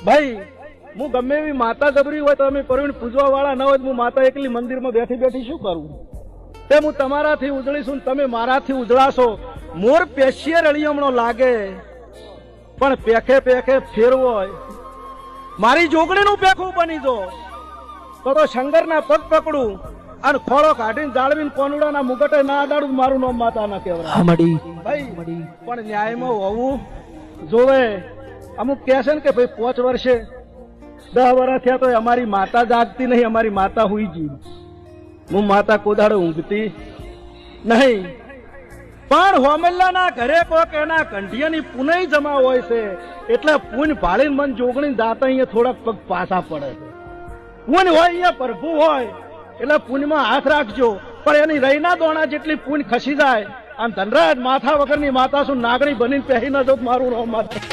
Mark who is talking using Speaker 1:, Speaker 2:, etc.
Speaker 1: ભાઈ હું ગમે એવી માતા ગબરી હોય તો અમે પરવીણ પૂજવા વાળા ન હોય હું માતા એકલી મંદિરમાં બેઠી બેઠી શું કરું? તે હું તમારાથી ઉજળીશું, તમે મારાથી ઉજળાશો. મોર પેશિયર અળિયમણો લાગે પણ પેખે પેખે ફેરવો હોય. મારી જોગણીનું પેખું બની જો તો શંકરના પગ પકડું અને ખોળો કાઢીને જાળવીને કોનુડાના મુગટે ના અડાડું. મારું નામ માતા ના કહેવાય ભાઈ, પણ ન્યાયમાં હોવું જોવે. અમુક કહે છે ને કે ભાઈ 5 વર્ષે 10 વર્ષ થયા તો અમારી માતા જાગતી નહીં, અમારી માતા હુઈ ગઈ. હું માતા કોદાડો ઊંઘતી નહીં, પણ હોમલ્લાના ઘરે કોક એના કંઠિયાની પુનઈ જમા હોય છે એટલે પૂન ભાળીને મન જોગણી જાતા અહીંયા થોડાક પગ પાછા પડે છે. પૂન હોય અહીંયા પ્રભુ હોય એટલે પૂનમાં હાથ રાખજો, પણ એની રહીના દોણા જેટલી પૂન ખસી જાય. આમ ધનરાજ માથા વગરની માતા શું નાગણી બનીને પહેરી ન જો મારું નામ માતા.